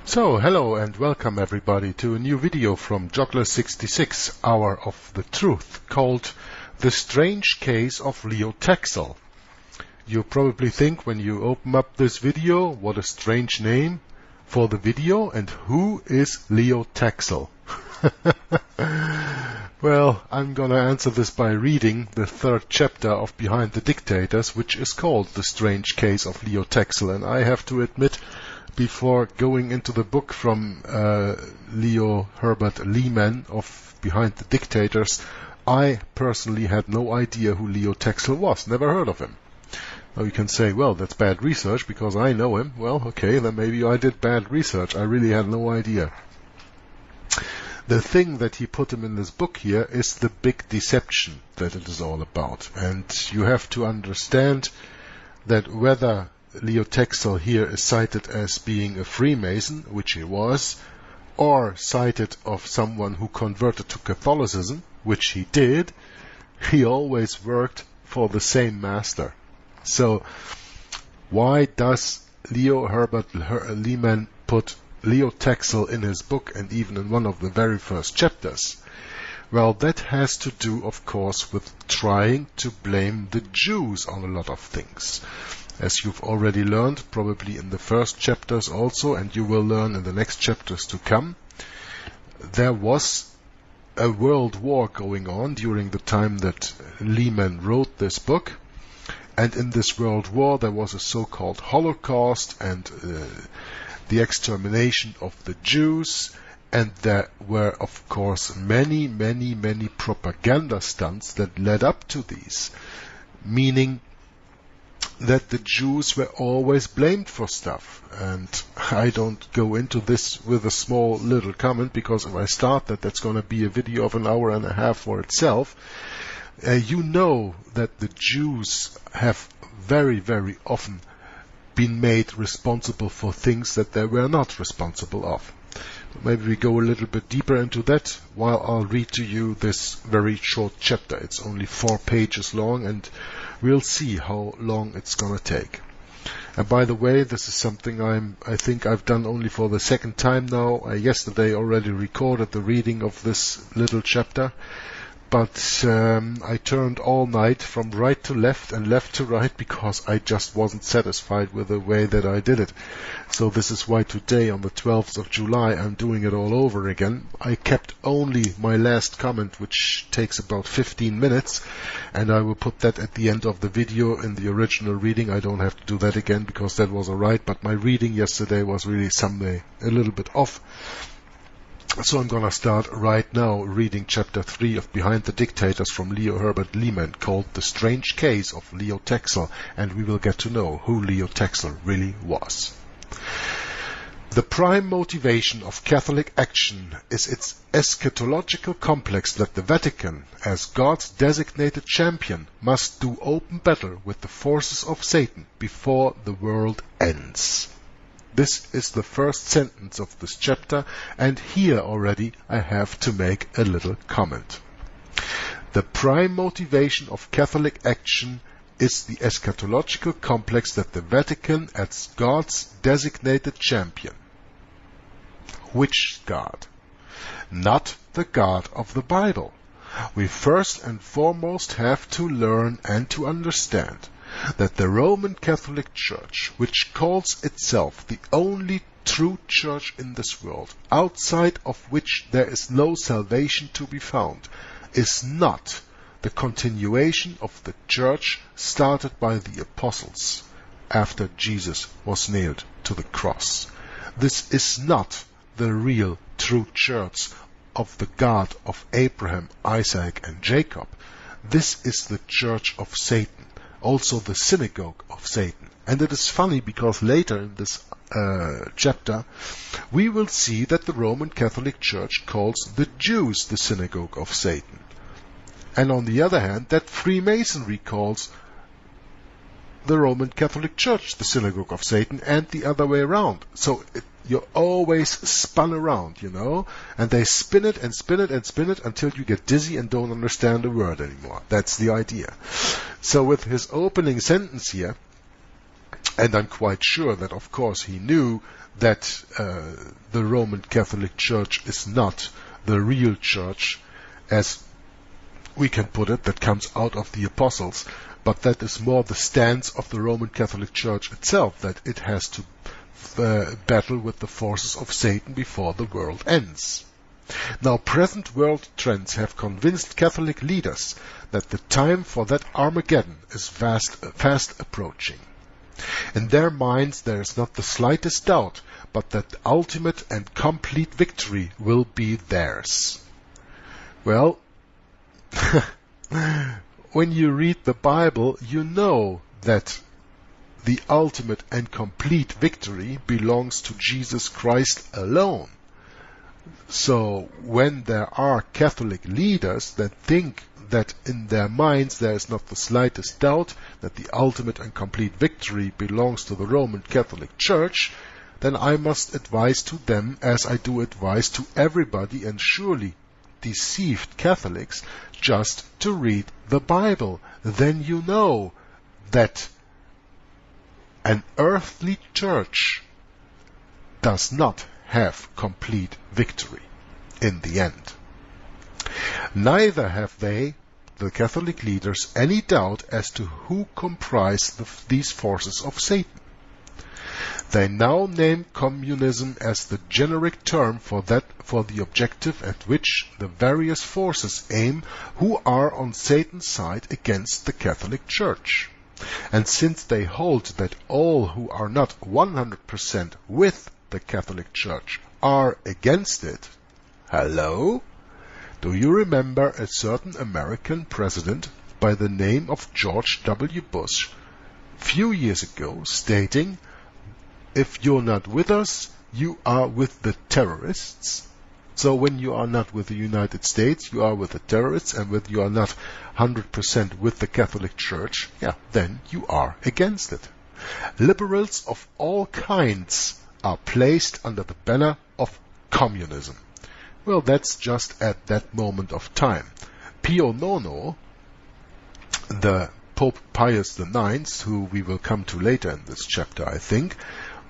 So, hello and welcome everybody to a new video from Joggler66, Hour of the Truth, called The Strange Case of Leo Taxil. You probably think when you open up this video, what a strange name for the video, and who is Leo Taxil? Well, I'm gonna answer this by reading the third chapter of Behind the Dictators, which is called The Strange Case of Leo Taxil, and I have to admit, before going into the book from Herbert Lehman of Behind the Dictators, I personally had no idea who Leo Taxil was, never heard of him. Now you can say, well, that's bad research because I know him. Well, okay, then maybe I did bad research. I really had no idea. The thing that he put him in this book here is the big deception that it is all about. And you have to understand that whether Leo Taxil here is cited as being a Freemason, which he was, or cited of someone who converted to Catholicism, which he did, he always worked for the same master. So, why does Herbert Lehman put Leo Taxil in his book and even in one of the very first chapters? Well, that has to do, of course, with trying to blame the Jews on a lot of things. As you've already learned, probably in the first chapters also, and you will learn in the next chapters to come, there was a world war going on during the time that Lehman wrote this book. And in this world war there was a so-called Holocaust and the extermination of the Jews. And there were, of course, many propaganda stunts that led up to these, meaning that the Jews were always blamed for stuff. And I don't go into this with a small little comment, because if I start that, that's going to be a video of an hour and a half for itself. You know that the Jews have very often been made responsible for things that they were not responsible of. Maybe we go a little bit deeper into that while I'll read to you this very short chapter. It's only 4 pages long, and we'll see how long it's gonna take. And by the way, this is something I think I've done only for the second time now. I yesterday already recorded the reading of this little chapter, but I turned all night from right to left and left to right because I just wasn't satisfied with the way that I did it. So this is why today, on the 12th of July, I'm doing it all over again. I kept only my last comment, which takes about 15 minutes, and I will put that at the end of the video in the original reading. I don't have to do that again because that was alright, but my reading yesterday was really someday a little bit off. So I'm gonna start right now reading chapter 3 of Behind the Dictators from Herbert Lehman, called The Strange Case of Leo Taxil, and we will get to know who Leo Taxil really was. The prime motivation of Catholic action is its eschatological complex that the Vatican, as God's designated champion, must do open battle with the forces of Satan before the world ends. This is the first sentence of this chapter, and here already I have to make a little comment. The prime motivation of Catholic action is the eschatological complex that the Vatican, as God's designated champion. Which God? Not the God of the Bible. We first and foremost have to learn and to understand that the Roman Catholic Church, which calls itself the only true church in this world, outside of which there is no salvation to be found, is not the continuation of the church started by the apostles after Jesus was nailed to the cross. This is not the real true church of the God of Abraham, Isaac, and Jacob. This is the church of Satan, also the synagogue of Satan. And it is funny because later in this chapter we will see that the Roman Catholic Church calls the Jews the synagogue of Satan. And on the other hand, that Freemasonry calls the Roman Catholic Church the synagogue of Satan, and the other way around. So you're always spun around, you know, and they spin it and spin it and spin it until you get dizzy and don't understand a word anymore. That's the idea. So with his opening sentence here, And I'm quite sure that, of course, he knew that the Roman Catholic Church is not the real church, as we can put it, that comes out of the apostles, but that is more the stance of the Roman Catholic Church itself, that it has to battle with the forces of Satan before the world ends. Now, present world trends have convinced Catholic leaders that the time for that Armageddon is fast approaching. In their minds there is not the slightest doubt but that ultimate and complete victory will be theirs. Well, when you read the Bible, you know that the ultimate and complete victory belongs to Jesus Christ alone. So when there are Catholic leaders that think that in their minds there is not the slightest doubt that the ultimate and complete victory belongs to the Roman Catholic Church, then I must advise to them, as I do advise to everybody, and surely deceived Catholics, just to read the Bible. Then you know that an earthly church does not have complete victory in the end. Neither have they, the Catholic leaders, any doubt as to who comprise these forces of Satan. They now name communism as the generic term for the objective at which the various forces aim who are on Satan's side against the Catholic Church. And since they hold that all who are not 100% with the Catholic Church are against it, hello? Do you remember a certain American president by the name of George W. Bush few years ago stating, "If you're not with us, you are with the terrorists"? So when you are not with the United States, you are with the terrorists, and when you are not 100% with the Catholic Church, then you are against it. Liberals of all kinds are placed under the banner of communism. Well, that's just at that moment of time. Pio IX, the Pope Pius IX, who we will come to later in this chapter, I think,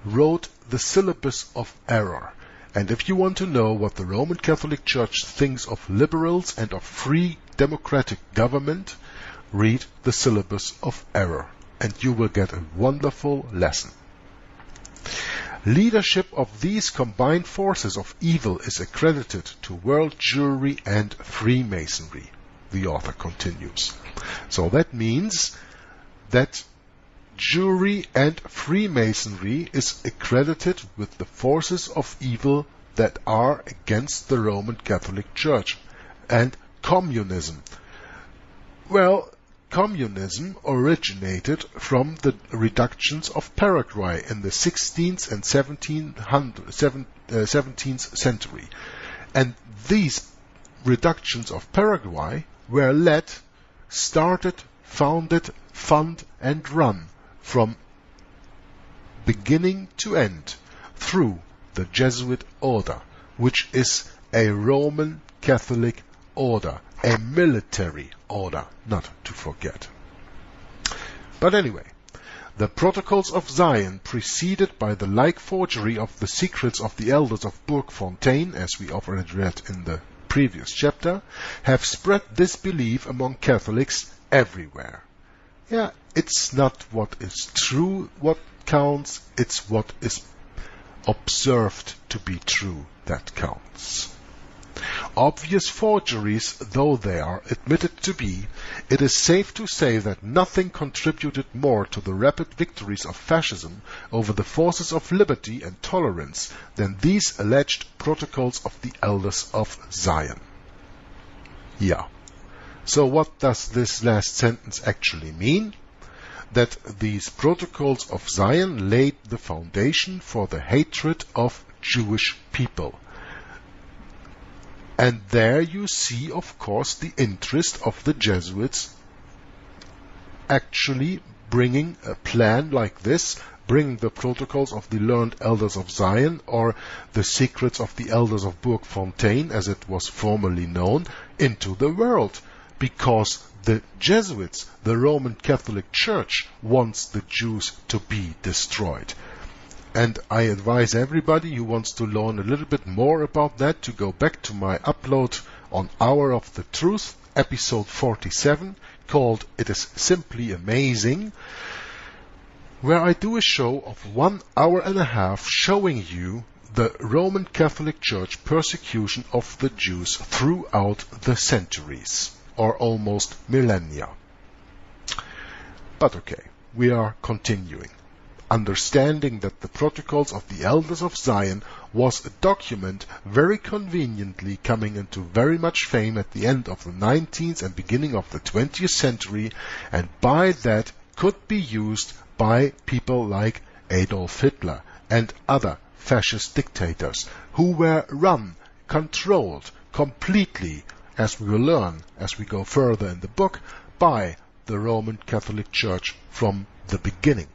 wrote the Syllabus of Error. And if you want to know what the Roman Catholic Church thinks of liberals and of free democratic government, read the Syllabus of Error, and you will get a wonderful lesson. Leadership of these combined forces of evil is accredited to world Jewry and Freemasonry, the author continues. So that means that Jewry and Freemasonry is accredited with the forces of evil that are against the Roman Catholic Church. And communism. Well, communism originated from the reductions of Paraguay in the 16th and 17th century. And these reductions of Paraguay were led, started, founded, funded, and run from beginning to end through the Jesuit order, which is a Roman Catholic order, a military order, not to forget. But anyway, the Protocols of Zion, preceded by the like forgery of the secrets of the elders of Burg Fontaine, as we already read in the previous chapter, have spread this belief among Catholics everywhere. It's not what is true what counts, it's what is observed to be true that counts. Obvious forgeries though they are admitted to be, it is safe to say that nothing contributed more to the rapid victories of fascism over the forces of liberty and tolerance than these alleged protocols of the elders of Zion. So what does this last sentence actually mean? That these protocols of Zion laid the foundation for the hatred of Jewish people. And there you see, of course, the interest of the Jesuits actually bringing a plan like this, bringing the protocols of the learned elders of Zion, or the secrets of the elders of Burg Fontaine, as it was formerly known, into the world. because the Jesuits, the Roman Catholic Church, wants the Jews to be destroyed. And I advise everybody who wants to learn a little bit more about that to go back to my upload on Hour of the Truth, episode 47, called It is Simply Amazing, where I do a show of 1 hour and a half showing you the Roman Catholic Church persecution of the Jews throughout the centuries, or almost millennia. But okay, we are continuing. Understanding that the Protocols of the Elders of Zion was a document very conveniently coming into very much fame at the end of the 19th and beginning of the 20th century, and by that could be used by people like Adolf Hitler and other fascist dictators who were run, controlled completely, as we will learn as we go further in the book, by the Roman Catholic Church from the beginning.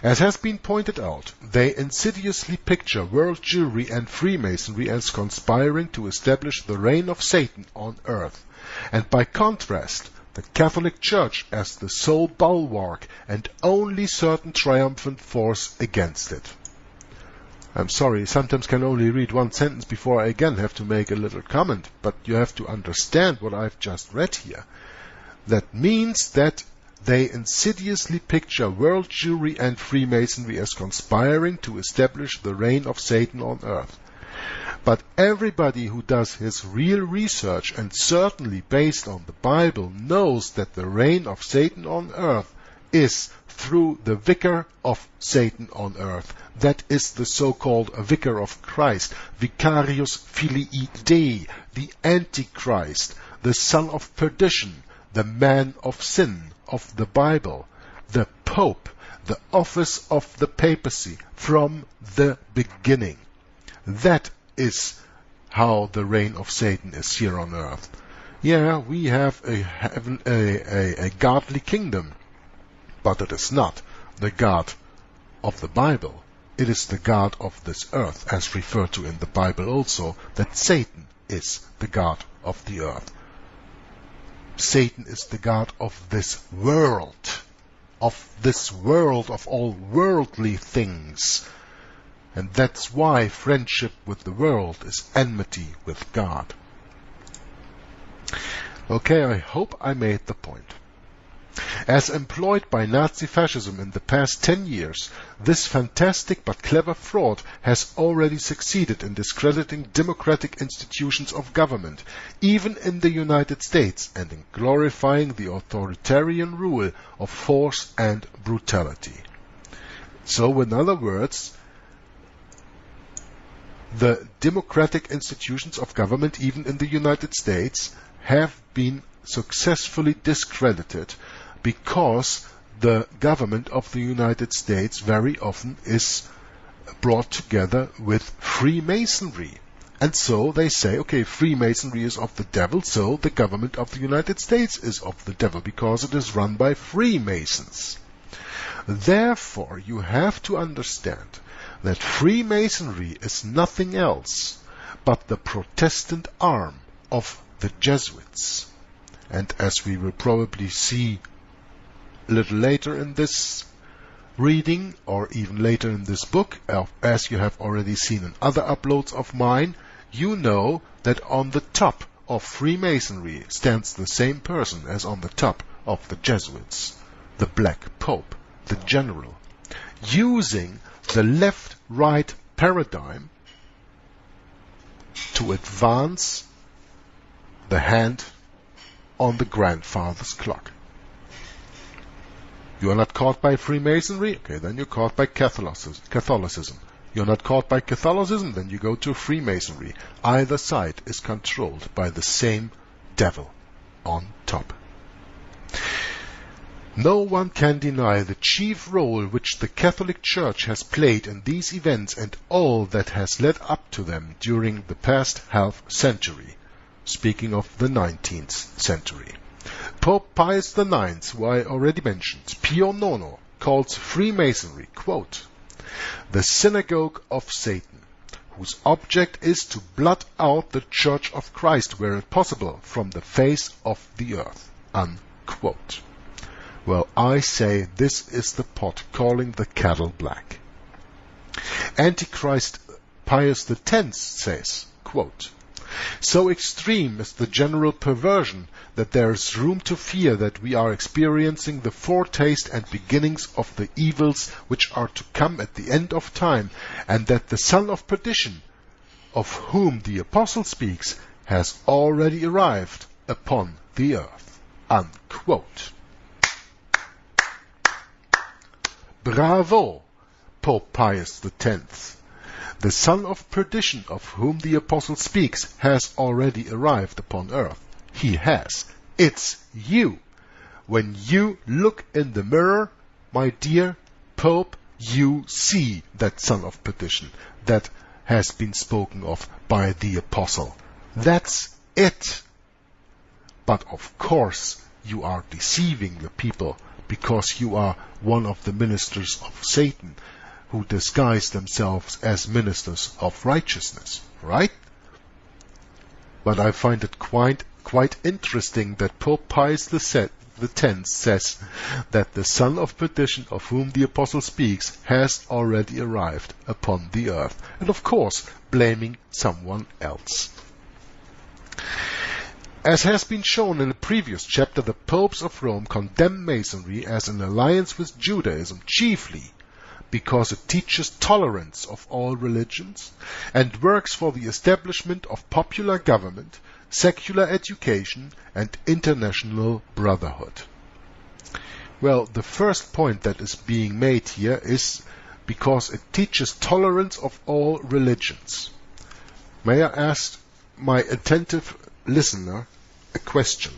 As has been pointed out, they insidiously picture world Jewry and Freemasonry as conspiring to establish the reign of Satan on earth, and by contrast, the Catholic Church as the sole bulwark and only certain triumphant force against it. I'm sorry, sometimes can only read one sentence before I again have to make a little comment, but you have to understand what I've just read here. That means that they insidiously picture world Jewry and Freemasonry as conspiring to establish the reign of Satan on earth. But everybody who does his real research, and certainly based on the Bible, knows that the reign of Satan on earth is through the vicar of Satan on earth. That is the so-called vicar of Christ, Vicarius Filii Dei, the Antichrist, the son of perdition, the man of sin of the Bible, the Pope, the office of the papacy from the beginning. That is how the reign of Satan is here on earth. Yeah, we have a godly kingdom, but it is not the God of the Bible. It is the God of this earth, as referred to in the Bible also, that Satan is the God of the earth. Satan is the God of this world, of all worldly things. And that's why friendship with the world is enmity with God. Okay, I hope I made the point. As employed by Nazi-Fascism in the past 10 years, this fantastic but clever fraud has already succeeded in discrediting democratic institutions of government, even in the United States, and in glorifying the authoritarian rule of force and brutality. So, in other words, the democratic institutions of government, even in the United States, have been successfully discredited because the government of the United States very often is brought together with Freemasonry. And so they say, okay, Freemasonry is of the devil, so the government of the United States is of the devil because it is run by Freemasons. Therefore, you have to understand that Freemasonry is nothing else but the Protestant arm of the Jesuits. And as we will probably see a little later in this reading, or even later in this book, as you have already seen in other uploads of mine, you know that on the top of Freemasonry stands the same person as on the top of the Jesuits, the Black Pope, the General, using the left-right paradigm to advance the hand on the grandfather's clock. You are not caught by Freemasonry? Okay, then you're caught by Catholicism. You're not caught by Catholicism? Then you go to Freemasonry. Either side is controlled by the same devil on top. No one can deny the chief role which the Catholic Church has played in these events and all that has led up to them during the past half-century. Speaking of the 19th century. Pope Pius IX, who I already mentioned, Pio IX, calls Freemasonry, quote, the synagogue of Satan, whose object is to blot out the Church of Christ where it possible from the face of the earth." Unquote. Well, I say this is the pot calling the kettle black. Antichrist Pius X says, quote, "So extreme is the general perversion that there is room to fear that we are experiencing the foretaste and beginnings of the evils which are to come at the end of time, and that the son of perdition, of whom the apostle speaks, has already arrived upon the earth." Unquote. Bravo, Pope Pius X. The son of perdition of whom the apostle speaks has already arrived upon earth. He has. It's you. When you look in the mirror, my dear Pope, you see that son of perdition that has been spoken of by the apostle. That's it. But of course, you are deceiving the people because you are one of the ministers of Satan who disguise themselves as ministers of righteousness, right? But I find it quite interesting that Pope Pius X says that the son of perdition of whom the apostle speaks has already arrived upon the earth, and of course blaming someone else. As has been shown in a previous chapter, the popes of Rome condemn Masonry as an alliance with Judaism, chiefly because it teaches tolerance of all religions and works for the establishment of popular government, secular education, and international brotherhood. Well, the first point that is being made here is because it teaches tolerance of all religions. May I ask my attentive listener a question?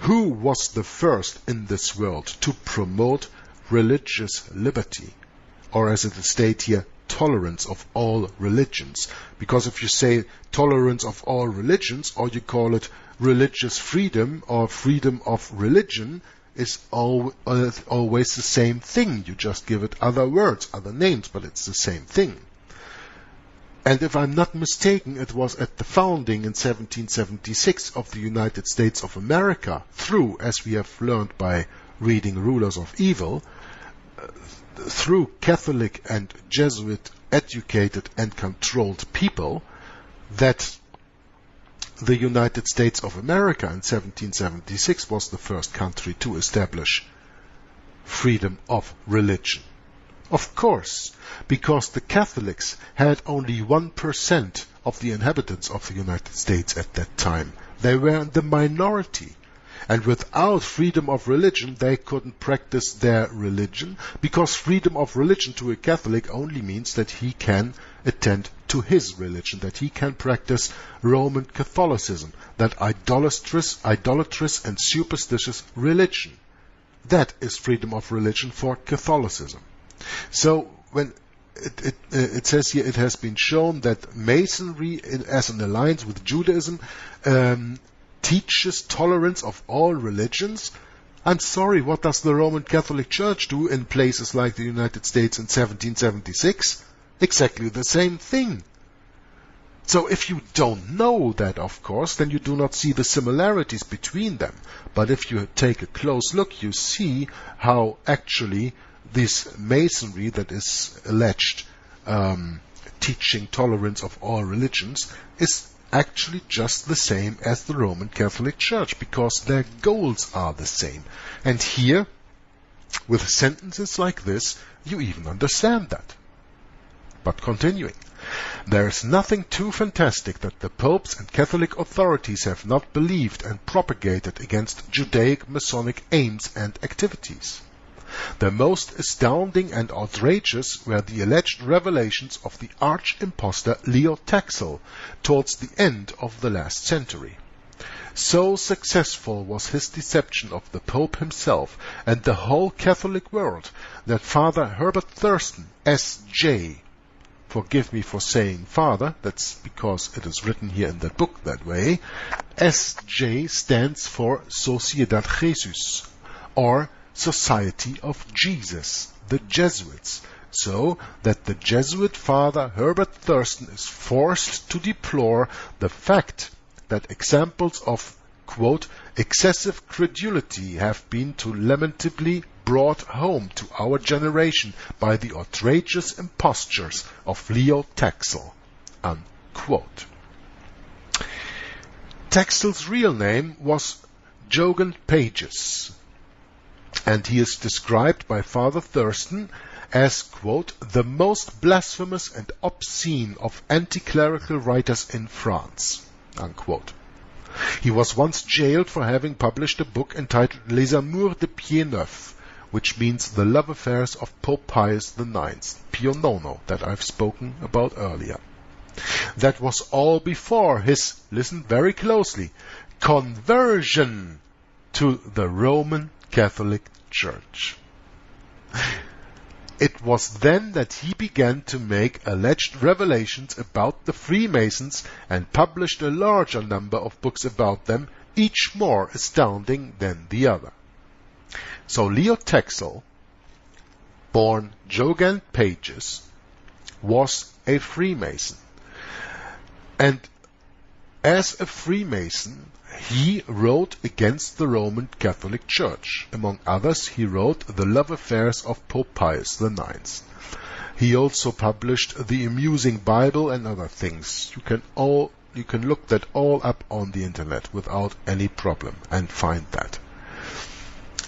Who was the first in this world to promote religious liberty, or as it is stated here, tolerance of all religions? Because if you say tolerance of all religions, or you call it religious freedom or freedom of religion, is always the same thing. You just give it other words, other names, but it's the same thing. And if I'm not mistaken, it was at the founding in 1776 of the United States of America, through, as we have learned by reading Rulers of Evil, through Catholic and Jesuit educated and controlled people, that the United States of America in 1776 was the first country to establish freedom of religion. Of course, because the Catholics had only 1% of the inhabitants of the United States at that time. They were the minority. And without freedom of religion, they couldn't practice their religion, because freedom of religion to a Catholic only means that he can attend to his religion, that he can practice Roman Catholicism, that idolatrous and superstitious religion. That is freedom of religion for Catholicism. So when it says here, it has been shown that Masonry, as an alliance with Judaism, teaches tolerance of all religions. I'm sorry, what does the Roman Catholic Church do in places like the United States in 1776? Exactly the same thing. So if you don't know that, of course, then you do not see the similarities between them. But if you take a close look, you see how actually this Masonry that is alleged teaching tolerance of all religions is actually just the same as the Roman Catholic Church, because their goals are the same. And here, with sentences like this, you even understand that. But continuing, there is nothing too fantastic that the popes and Catholic authorities have not believed and propagated against Judaic Masonic aims and activities. The most astounding and outrageous were the alleged revelations of the arch-impostor Leo Taxil towards the end of the last century. So successful was his deception of the Pope himself and the whole Catholic world that Father Herbert Thurston, S.J., forgive me for saying father, that's because it is written here in that book that way, S.J. stands for Sociedad Jesus, or Society of Jesus, the Jesuits, so that the Jesuit father Herbert Thurston is forced to deplore the fact that examples of, quote, excessive credulity have been too lamentably brought home to our generation by the outrageous impostures of Leo Taxil, unquote. Taxil's real name was Jogan Pages, and he is described by Father Thurston as, quote, the most blasphemous and obscene of anti-clerical writers in France, unquote. He was once jailed for having published a book entitled Les Amours de Pied Neuf, which means the love affairs of Pope Pius IX, Pio Nono, that I've spoken about earlier. That was all before his, listen very closely, conversion to the Roman Catholic Church. It was then that he began to make alleged revelations about the Freemasons and published a larger number of books about them, each more astounding than the other. So Leo Taxil, born Jogan Pages, was a Freemason. And as a Freemason, he wrote against the Roman Catholic Church. Among others, he wrote The Love Affairs of Pope Pius IX. He also published The Amusing Bible and other things. You can look that all up on the internet without any problem and find that.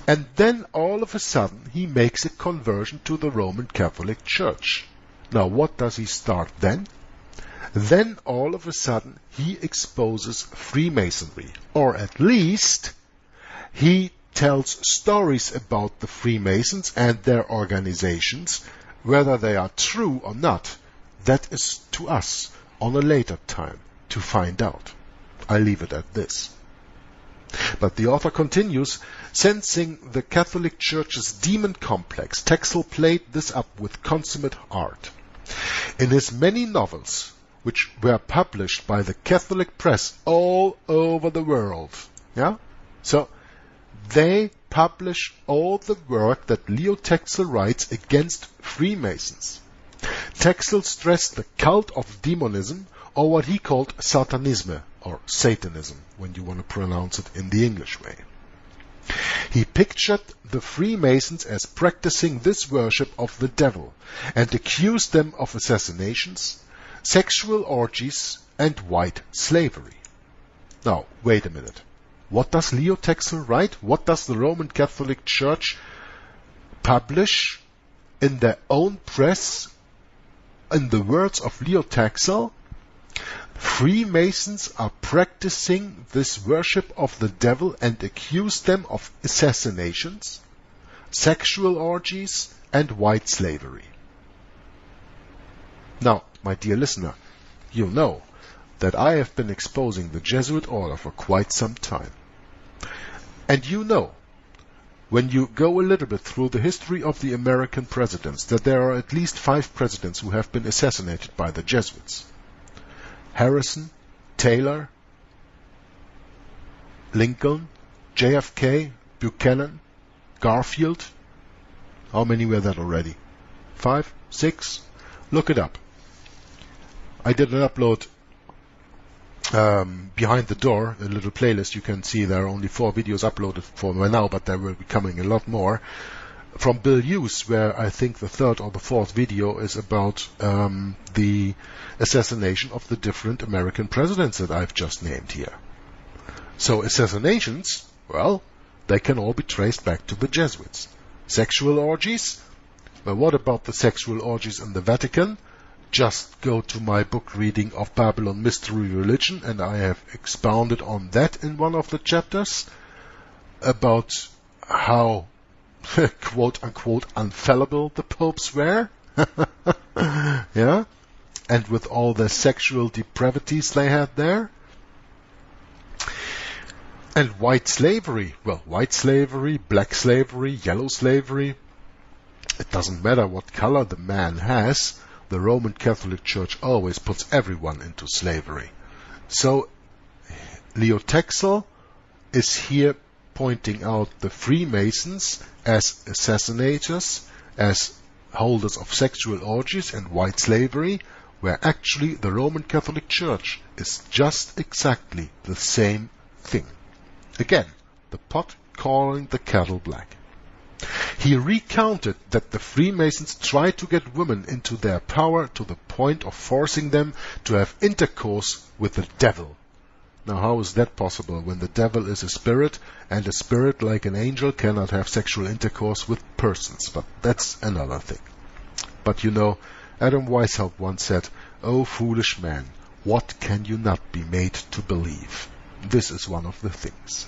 And then all of a sudden he makes a conversion to the Roman Catholic Church. Now what does he start then? Then all of a sudden he exposes Freemasonry, or at least he tells stories about the Freemasons and their organizations. Whether they are true or not, that is to us on a later time to find out. I leave it at this. But the author continues, sensing the Catholic Church's demon complex, Taxil played this up with consummate art. In his many novels, which were published by the Catholic press all over the world. So they publish all the work that Leo Taxil writes against Freemasons. Taxil stressed the cult of demonism, or what he called Satanisme, or Satanism, when you want to pronounce it in the English way. He pictured the Freemasons as practicing this worship of the devil, and accused them of assassinations, sexual orgies, and white slavery. Now, wait a minute. What does Leo Taxil write? What does the Roman Catholic Church publish in their own press? In the words of Leo Taxil, Freemasons are practicing this worship of the devil and accuse them of assassinations, sexual orgies, and white slavery. Now, my dear listener, you know that I have been exposing the Jesuit order for quite some time. And you know, when you go a little bit through the history of the American presidents, that there are at least 5 presidents who have been assassinated by the Jesuits. Harrison, Taylor, Lincoln, JFK, Buchanan, Garfield. How many were that already? 5? 6? Look it up. I did an upload behind the door, a little playlist. You can see there are only 4 videos uploaded for now, but there will be coming a lot more. From Bill Hughes, where I think the 3rd or the 4th video is about the assassination of the different American presidents that I've just named here. So assassinations, well, they can all be traced back to the Jesuits. Sexual orgies? Well, what about the sexual orgies in the Vatican? Just go to my book reading of Babylon Mystery Religion, and I have expounded on that in one of the chapters about how quote-unquote infallible the popes were. Yeah? And with all the sexual depravities they had there. And white slavery. Well, white slavery, black slavery, yellow slavery. It doesn't matter what color the man has. The Roman Catholic Church always puts everyone into slavery. So, Leo Taxil is here pointing out the Freemasons as assassinators, as holders of sexual orgies and white slavery, where actually the Roman Catholic Church is just exactly the same thing. Again, the pot calling the kettle black. He recounted that the Freemasons tried to get women into their power to the point of forcing them to have intercourse with the devil. Now, how is that possible when the devil is a spirit, and a spirit like an angel cannot have sexual intercourse with persons? But that's another thing. But you know, Adam Weishaupt once said, "O foolish man, what can you not be made to believe?" This is one of the things.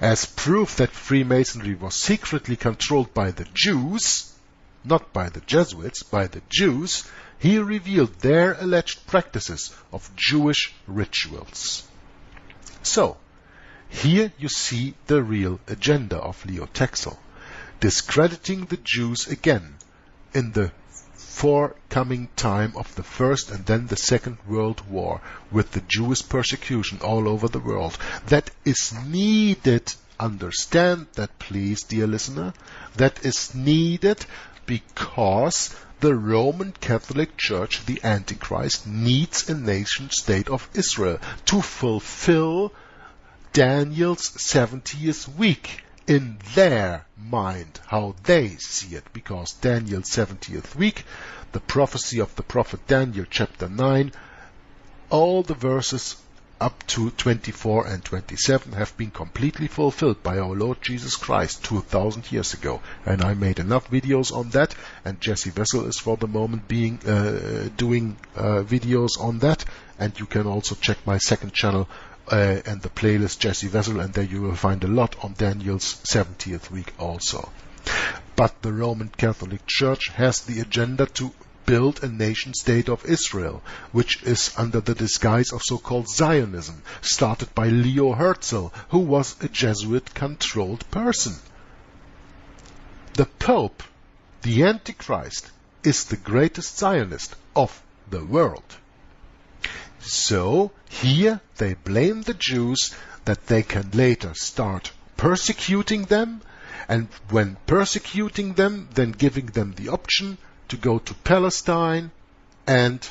As proof that Freemasonry was secretly controlled by the Jews, not by the Jesuits, by the Jews, he revealed their alleged practices of Jewish rituals. So, here you see the real agenda of Leo Taxil, discrediting the Jews again in the forthcoming time of the First and then the Second World War, with the Jewish persecution all over the world. That is needed. Understand that, please, dear listener. That is needed because the Roman Catholic Church, the Antichrist, needs a nation-state of Israel to fulfill Daniel's 70th week in their mind, how they see it, because Daniel's 70th week, the prophecy of the prophet Daniel, chapter 9, all the verses up to 24 and 27 have been completely fulfilled by our Lord Jesus Christ 2,000 years ago. And I made enough videos on that, and Jesse Wessel is for the moment doing videos on that, and you can also check my second channel and the playlist Jesse Wessel, and there you will find a lot on Daniel's 70th week also. But the Roman Catholic Church has the agenda to build a nation-state of Israel, which is under the disguise of so-called Zionism, started by Leo Herzl, who was a Jesuit-controlled person. The Pope, the Antichrist, is the greatest Zionist of the world. So, here they blame the Jews that they can later start persecuting them, and when persecuting them, then giving them the option to go to Palestine and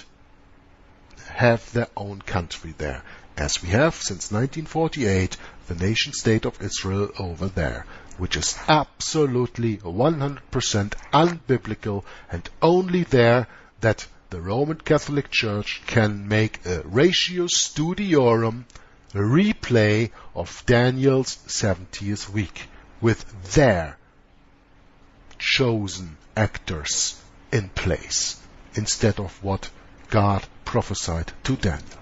have their own country there, as we have since 1948 the nation-state of Israel over there, which is absolutely 100% unbiblical, and only there that the Roman Catholic Church can make a ratio studiorum replay of Daniel's 70th week with their chosen actors in place, instead of what God prophesied to Daniel.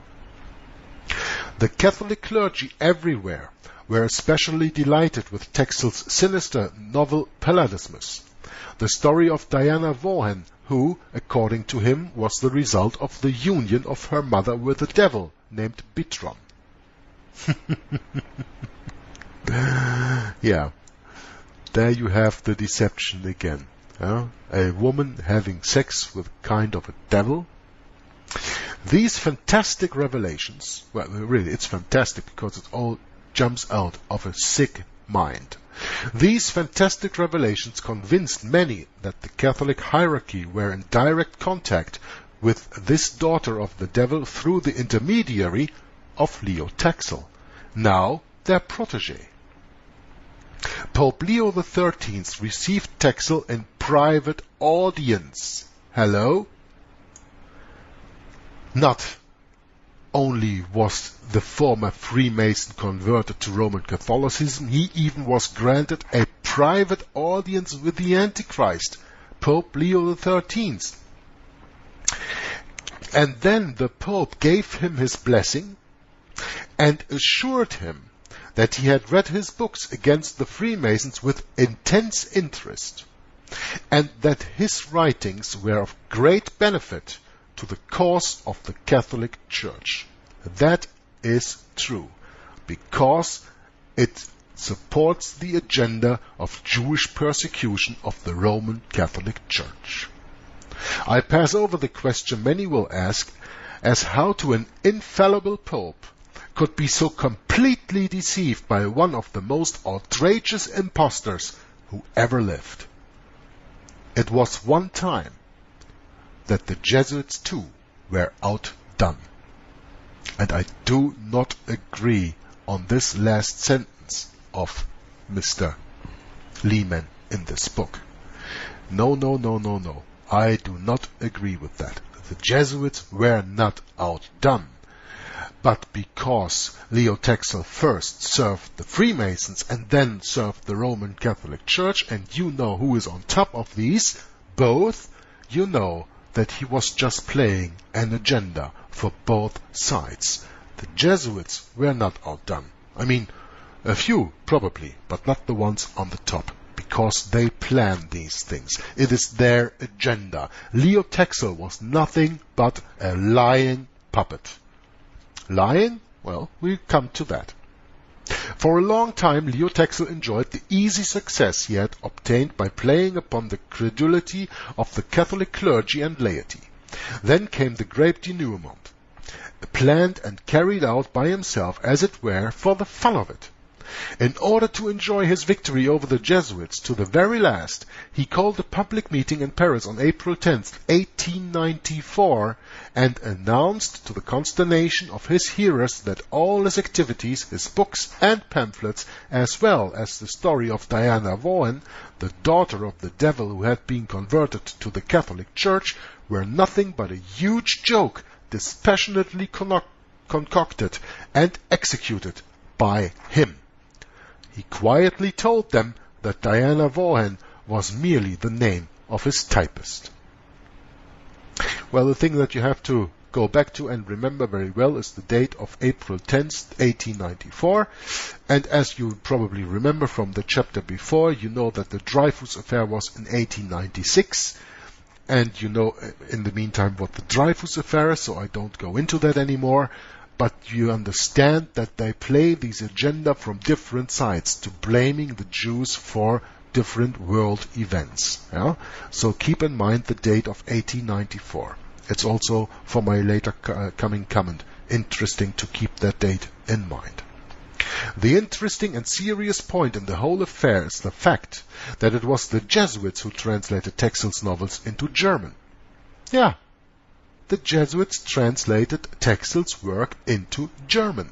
The Catholic clergy everywhere were especially delighted with Taxil's sinister novel Palladismus, the story of Diana Vaughan, who, according to him, was the result of the union of her mother with a devil named Bitron. Yeah, there you have the deception again. A woman having sex with kind of a devil. These fantastic revelations, well, really, it's fantastic because it all jumps out of a sick mind. These fantastic revelations convinced many that the Catholic hierarchy were in direct contact with this daughter of the devil through the intermediary of Leo Taxil, now their protege. Pope Leo XIII received Taxil in private audience. Hello? Not only was the former Freemason converted to Roman Catholicism, he even was granted a private audience with the Antichrist, Pope Leo XIII. And then the Pope gave him his blessing and assured him that he had read his books against the Freemasons with intense interest, and that his writings were of great benefit to the cause of the Catholic Church. That is true, because it supports the agenda of Jewish persecution of the Roman Catholic Church. I pass over the question many will ask as how to an infallible Pope could be so completely deceived by one of the most outrageous impostors who ever lived. It was one time that the Jesuits too were outdone. And I do not agree on this last sentence of Mr. Lehman in this book. No, no, no, no, no. I do not agree with that. The Jesuits were not outdone. But because Leo Taxil first served the Freemasons and then served the Roman Catholic Church, and you know who is on top of these, both, you know that he was just playing an agenda for both sides. The Jesuits were not outdone. I mean, a few, probably, but not the ones on the top, because they planned these things. It is their agenda. Leo Taxil was nothing but a lying puppet. Lying? Well, we'll come to that. For a long time, Leo Taxil enjoyed the easy success he had obtained by playing upon the credulity of the Catholic clergy and laity. Then came the great denouement, planned and carried out by himself, as it were, for the fun of it. In order to enjoy his victory over the Jesuits to the very last, he called a public meeting in Paris on April 10th, 1894, and announced to the consternation of his hearers that all his activities, his books and pamphlets, as well as the story of Diana Vaughan, the daughter of the devil who had been converted to the Catholic Church, were nothing but a huge joke dispassionately concocted and executed by him. He quietly told them that Diana Vaughan was merely the name of his typist. Well, the thing that you have to go back to and remember very well is the date of April 10th, 1894. And as you probably remember from the chapter before, you know that the Dreyfus affair was in 1896. And you know, in the meantime, what the Dreyfus affair is, so I don't go into that anymore. But you understand that they play this agenda from different sides to blaming the Jews for different world events. Yeah? So keep in mind the date of 1894. It's also, for my later coming comment, interesting to keep that date in mind. The interesting and serious point in the whole affair is the fact that it was the Jesuits who translated Taxil's novels into German. Yeah. The Jesuits translated Taxil's work into German.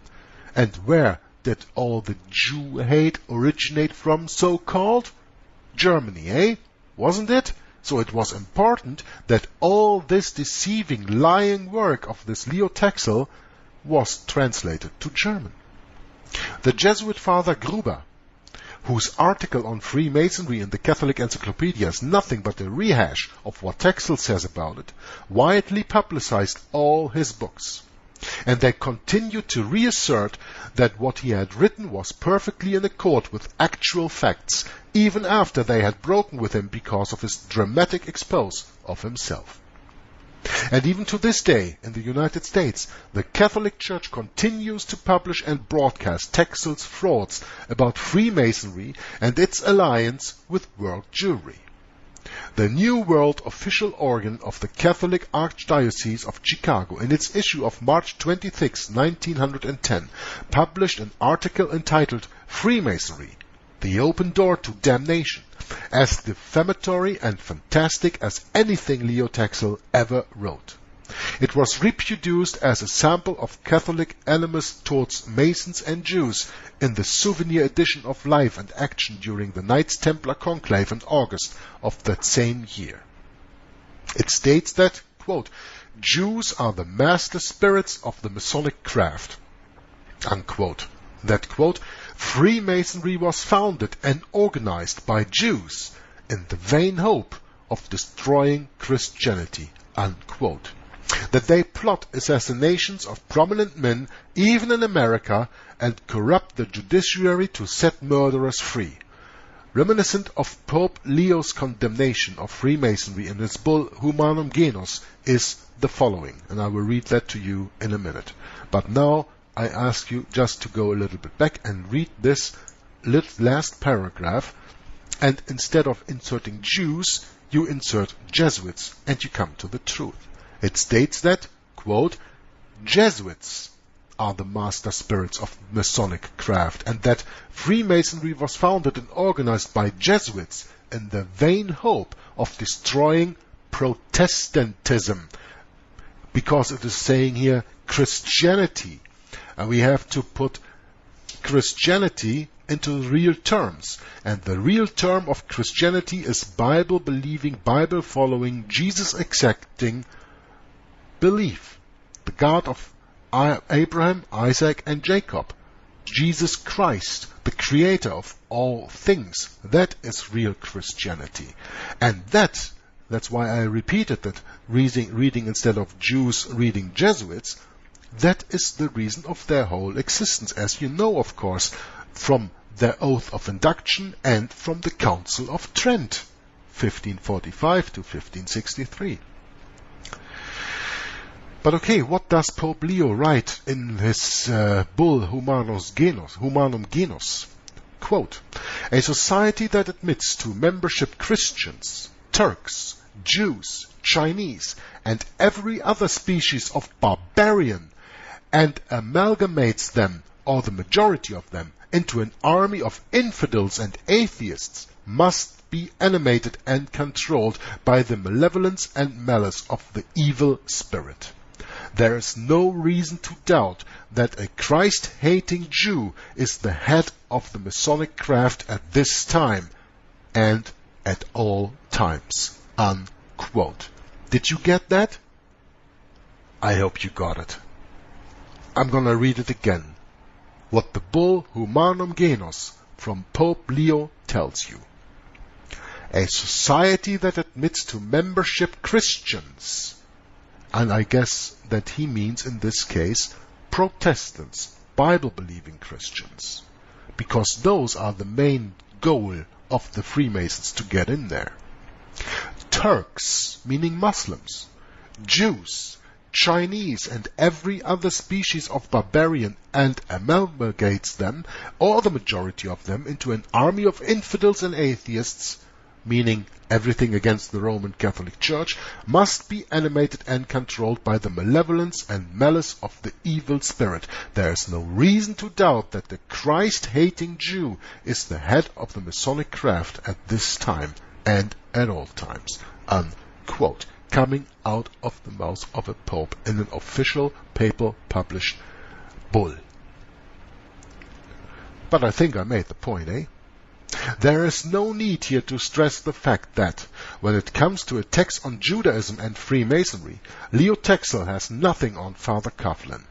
And where did all the Jew hate originate from, so-called? Germany, eh? Wasn't it? So it was important that all this deceiving, lying work of this Leo Taxil was translated to German. The Jesuit Father Gruber, whose article on Freemasonry in the Catholic Encyclopedia is nothing but a rehash of what Taxil says about it, widely publicized all his books. And they continued to reassert that what he had written was perfectly in accord with actual facts, even after they had broken with him because of his dramatic expose of himself. And even to this day, in the United States, the Catholic Church continues to publish and broadcast Taxil's frauds about Freemasonry and its alliance with world Jewry. The New World official organ of the Catholic Archdiocese of Chicago, in its issue of March 26, 1910, published an article entitled Freemasonry, the Open Door to Damnation, as defamatory and fantastic as anything Leo Taxil ever wrote. It was reproduced as a sample of Catholic animus towards Masons and Jews in the souvenir edition of Life and Action during the Knights Templar Conclave in August of that same year. It states that, quote, Jews are the master spirits of the Masonic craft, unquote. That, quote, Freemasonry was founded and organized by Jews in the vain hope of destroying Christianity, unquote. That they plot assassinations of prominent men, even in America, and corrupt the judiciary to set murderers free. Reminiscent of Pope Leo's condemnation of Freemasonry in his bull Humanum Genus is the following, and I will read that to you in a minute. But now I ask you just to go a little bit back and read this last paragraph, and instead of inserting Jews, you insert Jesuits, and you come to the truth. It states that, quote, Jesuits are the master spirits of Masonic craft, and that Freemasonry was founded and organized by Jesuits in the vain hope of destroying Protestantism, because it is saying here Christianity, and we have to put Christianity into real terms, and the real term of Christianity is Bible-believing, Bible-following, Jesus-accepting belief. The God of Abraham, Isaac, and Jacob. Jesus Christ, the creator of all things. That is real Christianity. And that's why I repeated that reading instead of Jews reading Jesuits. That is the reason of their whole existence, as you know, of course, from their oath of induction and from the Council of Trent, 1545 to 1563. But okay, what does Pope Leo write in his bull Humanum Genus? Quote, a society that admits to membership Christians, Turks, Jews, Chinese, and every other species of barbarian, and amalgamates them, or the majority of them, into an army of infidels and atheists, must be animated and controlled by the malevolence and malice of the evil spirit. There is no reason to doubt that a Christ-hating Jew is the head of the Masonic craft at this time and at all times. Unquote. Did you get that? I hope you got it. I'm gonna read it again. What the bull Humanum Genus from Pope Leo tells you. A society that admits to membership Christians, and I guess that he means in this case Protestants, Bible-believing Christians, because those are the main goal of the Freemasons to get in there. Turks, meaning Muslims, Jews, Chinese, and every other species of barbarian, and amalgamates them, or the majority of them, into an army of infidels and atheists, meaning everything against the Roman Catholic Church, must be animated and controlled by the malevolence and malice of the evil spirit. There is no reason to doubt that the Christ-hating Jew is the head of the Masonic craft at this time and at all times. Unquote. Coming out of the mouth of a pope in an official papal published bull. But I think I made the point, eh? There is no need here to stress the fact that, when it comes to attacks on Judaism and Freemasonry, Leo Taxil has nothing on Father Coughlin.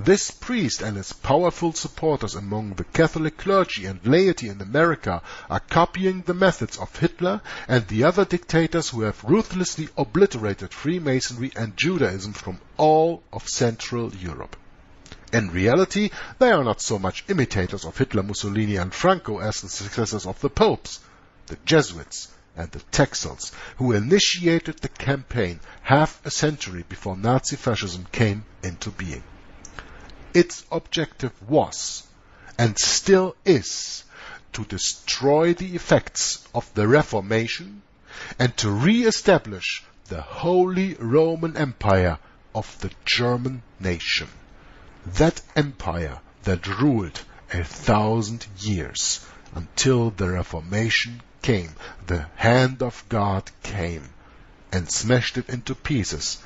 This priest and his powerful supporters among the Catholic clergy and laity in America are copying the methods of Hitler and the other dictators who have ruthlessly obliterated Freemasonry and Judaism from all of Central Europe. In reality, they are not so much imitators of Hitler, Mussolini, and Franco as the successors of the popes, the Jesuits, and the Taxils, who initiated the campaign half a century before Nazi-Fascism came into being. Its objective was, and still is, to destroy the effects of the Reformation and to re-establish the Holy Roman Empire of the German nation. That empire that ruled 1,000 years until the Reformation came, the hand of God came and smashed it into pieces,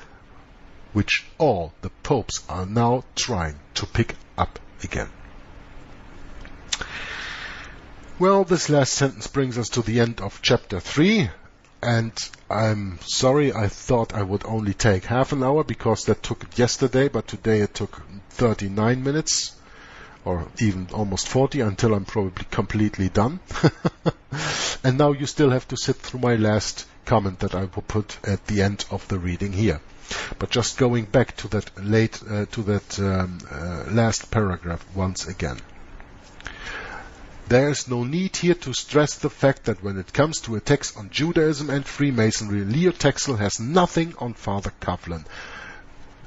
which all the popes are now trying to pick up again. Well, this last sentence brings us to the end of chapter 3, and I'm sorry, I thought I would only take half an hour because that took it yesterday, but today it took 39 minutes, or even almost 40, until I'm probably completely done. And now you still have to sit through my last comment that I will put at the end of the reading here. But just going back to that last paragraph once again. There is no need here to stress the fact that when it comes to attacks on Judaism and Freemasonry, Leo Taxil has nothing on Father Coughlin.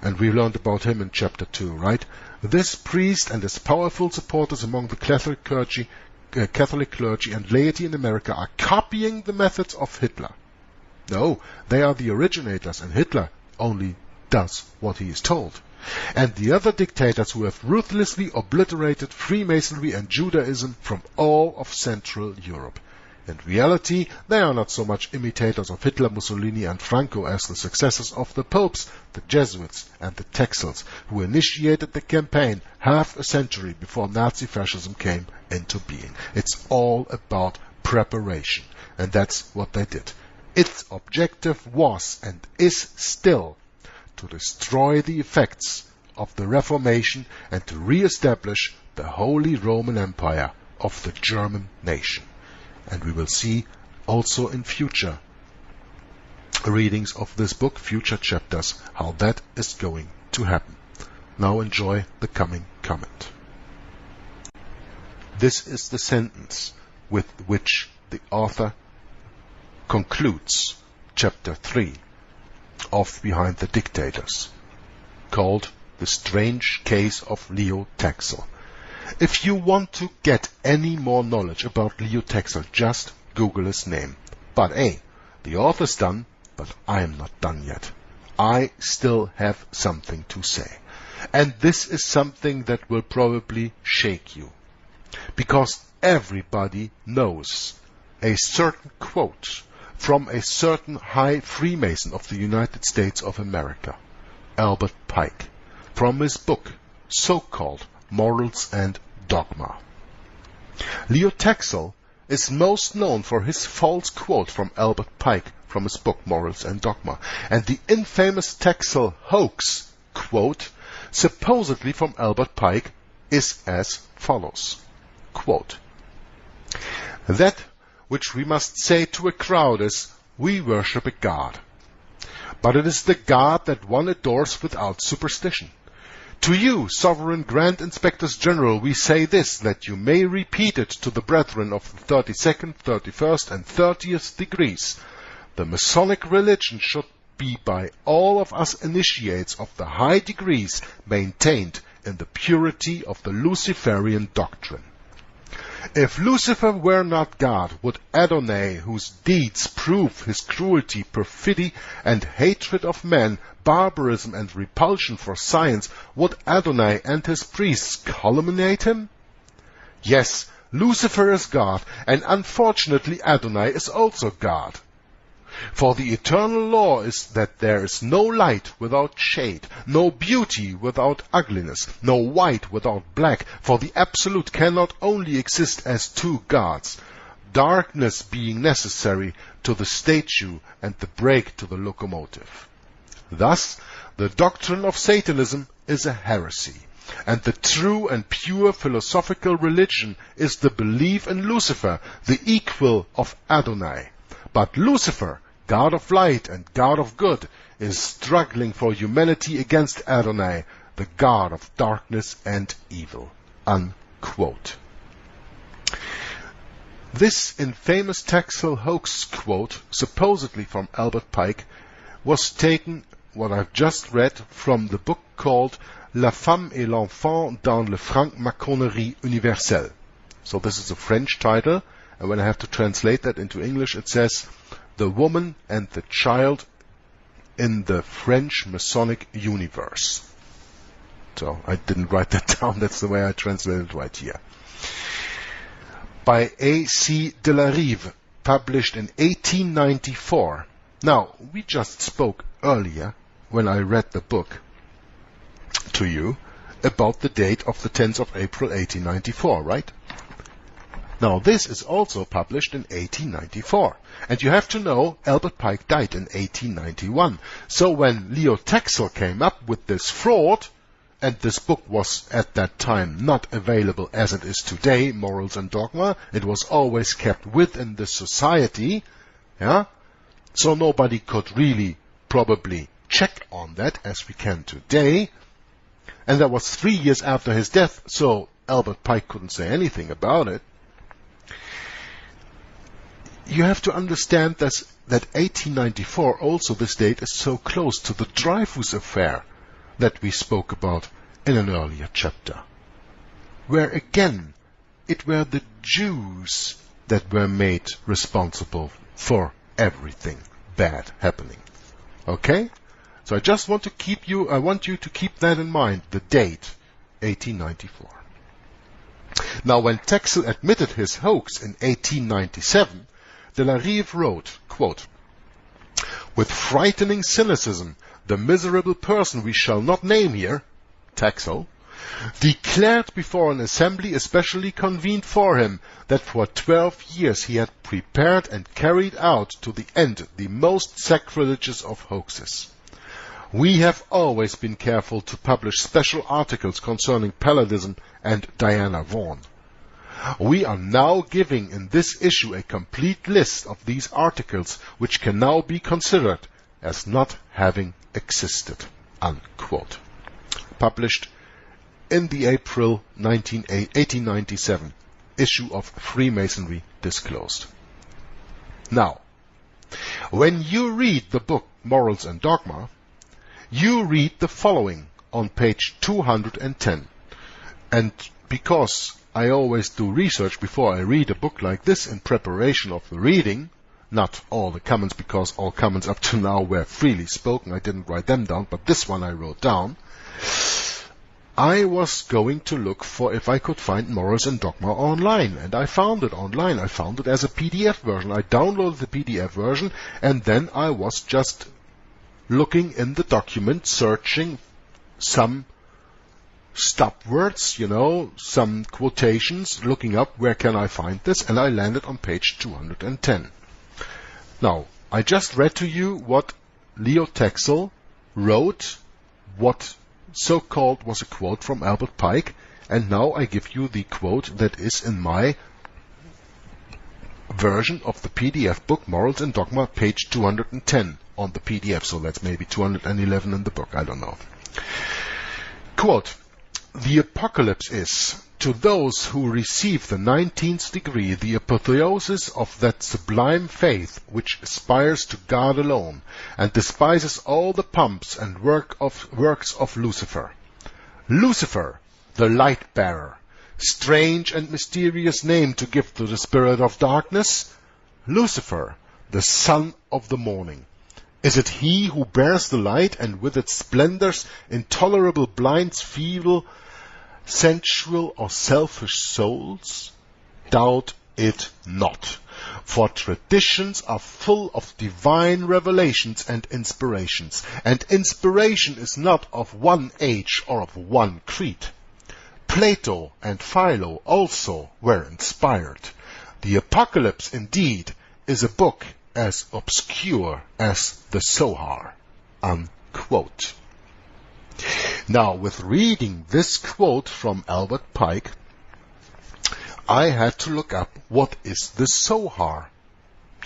And we learned about him in chapter 2, right? This priest and his powerful supporters among the Catholic clergy and laity in America are copying the methods of Hitler. No, they are the originators, and Hitler only does what he is told. And the other dictators who have ruthlessly obliterated Freemasonry and Judaism from all of Central Europe. In reality, they are not so much imitators of Hitler, Mussolini and Franco as the successors of the popes, the Jesuits and the Taxils, who initiated the campaign half a century before Nazi-Fascism came into being. It's all about preparation, and that's what they did. Its objective was and is still to destroy the effects of the Reformation and to re-establish the Holy Roman Empire of the German nation. And we will see also in future readings of this book, future chapters, how that is going to happen. Now enjoy the coming comment. This is the sentence with which the author concludes chapter 3 of Behind the Dictators, called The Strange Case of Leo Taxil. If you want to get any more knowledge about Leo Taxil, just Google his name. But the author's done, but I am not done yet. I still have something to say. And this is something that will probably shake you. Because everybody knows a certain quote from a certain high Freemason of the United States of America, Herbert Pike, from his book, so-called Morals and Dogma. Leo Taxil is most known for his false quote from Herbert Pike from his book Morals and Dogma, and the infamous Taxil hoax quote, supposedly from Herbert Pike, is as follows. Quote, "That which we must say to a crowd is, we worship a God. But it is the God that one adores without superstition. To you, sovereign Grand Inspectors General, we say this, that you may repeat it to the brethren of the 32nd, 31st, and 30th degrees. The Masonic religion should be by all of us initiates of the high degrees maintained in the purity of the Luciferian doctrine. If Lucifer were not God, would Adonai, whose deeds prove his cruelty, perfidy, and hatred of men, barbarism and repulsion for science, would Adonai and his priests calumniate him? Yes, Lucifer is God, and unfortunately Adonai is also God. For the eternal law is that there is no light without shade, no beauty without ugliness, no white without black, for the Absolute cannot only exist as two gods, darkness being necessary to the statue and the brake to the locomotive. Thus, the doctrine of Satanism is a heresy, and the true and pure philosophical religion is the belief in Lucifer, the equal of Adonai. But Lucifer, God of light and God of good, is struggling for humanity against Adonai, the God of darkness and evil." Unquote. This infamous Taxil hoax quote, supposedly from Herbert Pike, was taken, what I've just read, from the book called La femme et l'enfant dans le franc-maçonnerie universelle. So this is a French title, and when I have to translate that into English, it says The Woman and the Child in the French Masonic Universe. So I didn't write that down, that's the way I translated it right here. By A.C. de la Rive, published in 1894. Now, we just spoke earlier, when I read the book to you, about the date of the 10th of April 1894, right? Now, this is also published in 1894. And you have to know, Herbert Pike died in 1891. So when Leo Taxil came up with this fraud, and this book was at that time not available as it is today, Morals and Dogma, it was always kept within the society, yeah? So nobody could really probably check on that as we can today. And that was 3 years after his death, so Herbert Pike couldn't say anything about it. You have to understand that 1894, also this date, is so close to the Dreyfus affair that we spoke about in an earlier chapter, where again it were the Jews that were made responsible for everything bad happening. Okay? So I just want I want you to keep that in mind, the date, 1894. Now, when Taxil admitted his hoax in 1897, de la Rive wrote, quote, "With frightening cynicism, the miserable person we shall not name here, Taxil, declared before an assembly especially convened for him that for 12 years he had prepared and carried out to the end the most sacrilegious of hoaxes. We have always been careful to publish special articles concerning Palladism and Diana Vaughan. We are now giving in this issue a complete list of these articles which can now be considered as not having existed." Unquote. Published in the April 1897 issue of Freemasonry Disclosed. Now, when you read the book Morals and Dogma, you read the following on page 210. And because I always do research before I read a book like this in preparation of the reading, not all the comments, because all comments up to now were freely spoken, I didn't write them down, but this one I wrote down, I was going to look for if I could find Morals and Dogma online, and I found it online. I found it as a PDF version. I downloaded the PDF version, and then I was just looking in the document, searching some stop words, some quotations, looking up where can I find this, and I landed on page 210. Now, I just read to you what Leo Taxil wrote, what so-called was a quote from Albert Pike, and now I give you the quote that is in my version of the PDF book, Morals and Dogma, page 210 on the PDF, so that's maybe 211 in the book, I don't know. Quote, "The apocalypse is, to those who receive the 19th degree, the apotheosis of that sublime faith which aspires to God alone, and despises all the pomps and works of Lucifer. Lucifer, the light-bearer, strange and mysterious name to give to the spirit of darkness. Lucifer, the son of the morning. Is it he who bears the light, and with its splendors intolerable blinds feeble, sensual or selfish souls? Doubt it not, for traditions are full of divine revelations and inspirations, and inspiration is not of one age or of one creed. Plato and Philo also were inspired. The Apocalypse, indeed, is a book as obscure as the Zohar." Unquote. Now, with reading this quote from Albert Pike, I had to look up what is the Zohar.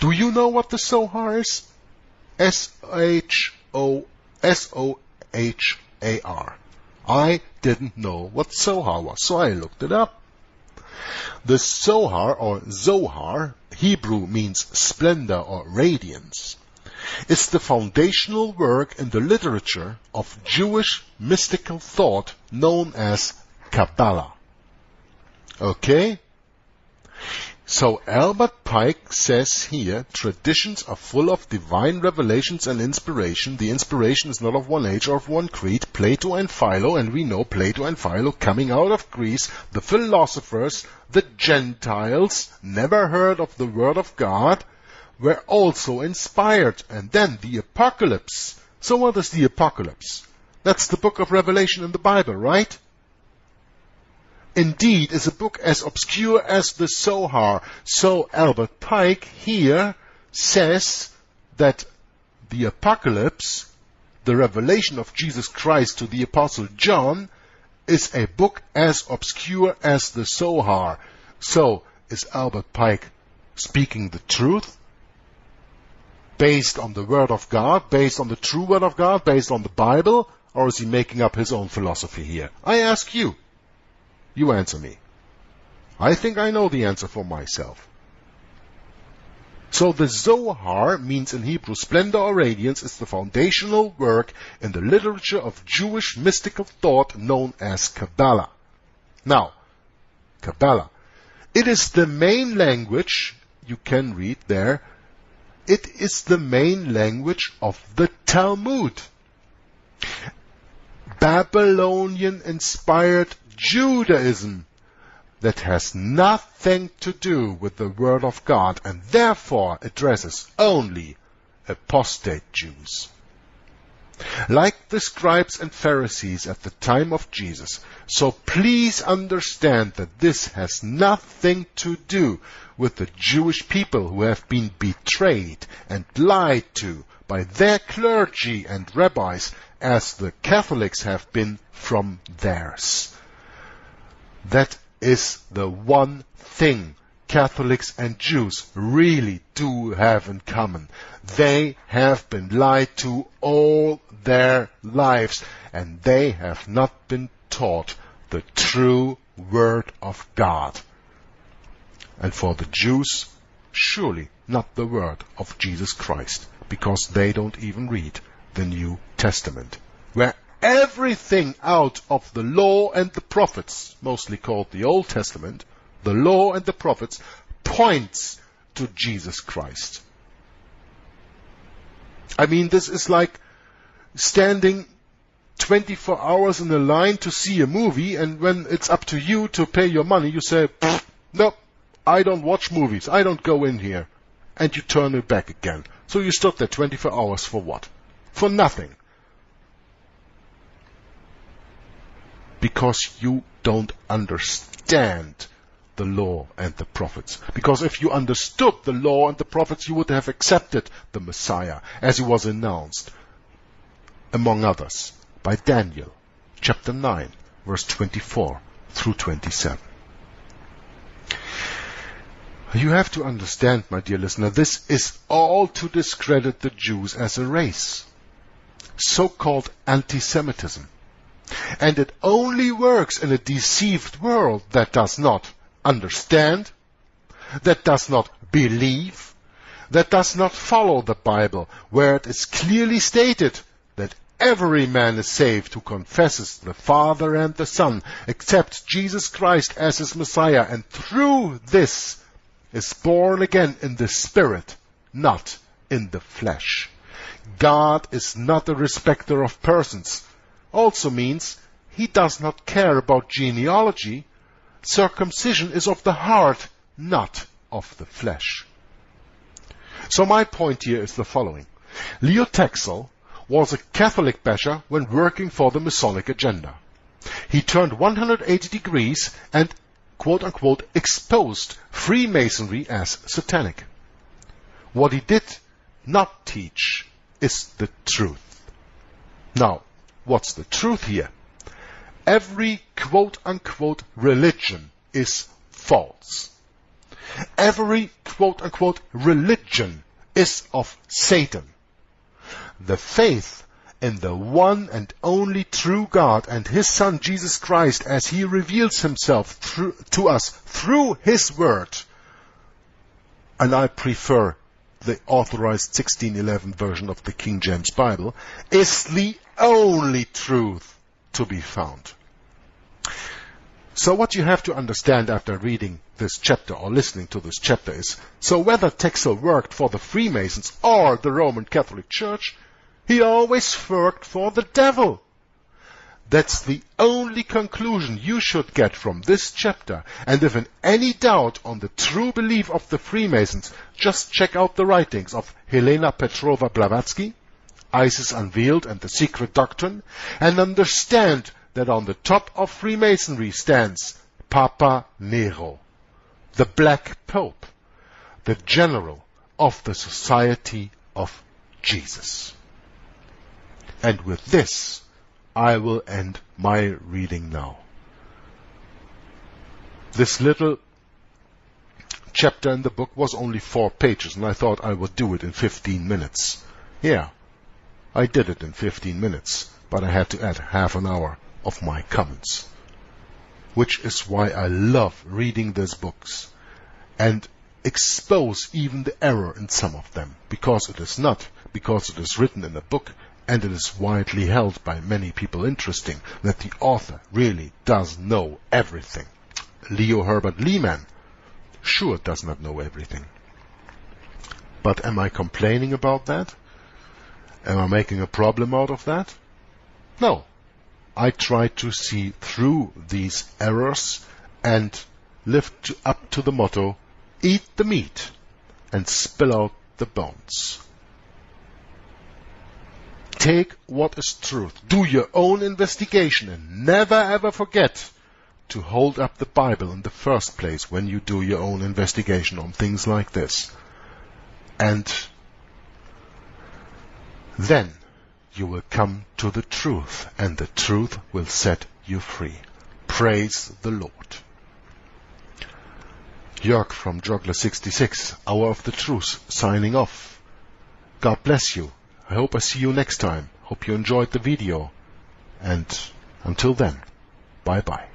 Do you know what the Zohar is? S-O-H-A-R. I didn't know what Zohar was, so I looked it up. The Zohar, or Zohar, Hebrew means splendor or radiance, is the foundational work in the literature of Jewish mystical thought known as Kabbalah. Okay? So Albert Pike says here, traditions are full of divine revelations and inspiration. The inspiration is not of one age or of one creed. Plato and Philo, and we know Plato and Philo coming out of Greece, the philosophers, the Gentiles, never heard of the Word of God, were also inspired. And then the Apocalypse. So what is the Apocalypse? That's the book of Revelation in the Bible, right? Indeed, is a book as obscure as the Zohar. So Albert Pike here says that the Apocalypse, the revelation of Jesus Christ to the Apostle John, is a book as obscure as the Zohar. So, is Albert Pike speaking the truth? Based on the Word of God, based on the true Word of God, based on the Bible, or is he making up his own philosophy here? I ask you. You answer me. I think I know the answer for myself. So the Zohar means in Hebrew splendor or radiance, is the foundational work in the literature of Jewish mystical thought known as Kabbalah. Now, Kabbalah. It is the main language, you can read there, it is the main language of the Talmud. Babylonian-inspired Judaism that has nothing to do with the Word of God and therefore addresses only apostate Jews. Like the scribes and Pharisees at the time of Jesus, so please understand that this has nothing to do with the Jewish people who have been betrayed and lied to by their clergy and rabbis as the Catholics have been from theirs. That is the one thing Catholics and Jews really do have in common. They have been lied to all their lives, and they have not been taught the true Word of God. And for the Jews, surely not the Word of Jesus Christ, because they don't even read the New Testament, where everything out of the law and the prophets, mostly called the Old Testament, the law and the prophets, points to Jesus Christ. I mean, this is like standing 24 hours in a line to see a movie, and when it's up to you to pay your money, you say, no, I don't watch movies, I don't go in here. And you turn it back again. So you stood there 24 hours for what? For nothing. Because you don't understand the law and the prophets. Because if you understood the law and the prophets, you would have accepted the Messiah as he was announced, among others, by Daniel, chapter 9, verse 24 through 27. You have to understand, my dear listener, this is all to discredit the Jews as a race. So-called anti-Semitism. And it only works in a deceived world that does not understand, that does not believe, that does not follow the Bible, where it is clearly stated that every man is saved who confesses the Father and the Son, accepts Jesus Christ as his Messiah, and through this is born again in the Spirit, not in the flesh. God is not a respecter of persons. Also means he does not care about genealogy. Circumcision is of the heart, not of the flesh. So my point here is the following. Leo Taxil was a Catholic basher when working for the Masonic agenda. He turned 180 degrees and quote-unquote exposed Freemasonry as satanic. What he did not teach is the truth. Now, what's the truth here? Every quote-unquote religion is false. Every quote-unquote religion is of Satan. The faith in the one and only true God and His Son Jesus Christ as He reveals Himself to us through His Word, and I prefer the authorized 1611 version of the King James Bible, is the only truth to be found. So what you have to understand after reading this chapter or listening to this chapter is, so whether Taxil worked for the Freemasons or the Roman Catholic Church, he always worked for the devil. That's the only conclusion you should get from this chapter. And if in any doubt on the true belief of the Freemasons, just check out the writings of Helena Petrova Blavatsky, Isis Unveiled and the Secret Doctrine, and understand that on the top of Freemasonry stands Papa Nero, the Black Pope, the general of the Society of Jesus. And with this, I will end my reading now. This little chapter in the book was only 4 pages, and I thought I would do it in 15 minutes. Yeah, I did it in 15 minutes, but I had to add half an hour of my comments. Which is why I love reading these books and expose even the error in some of them, because it is written in a book, and it is widely held by many people interesting that the author really does know everything. Leo Herbert Lehman sure does not know everything. But am I complaining about that? Am I making a problem out of that? No. I try to see through these errors and up to the motto, eat the meat and spill out the bones. Take what is truth. Do your own investigation and never ever forget to hold up the Bible in the first place when you do your own investigation on things like this. And then you will come to the truth, and the truth will set you free. Praise the Lord. Jörg from Juggler66, Hour of the Truth, signing off. God bless you. I hope I see you next time. Hope you enjoyed the video. And until then, bye-bye.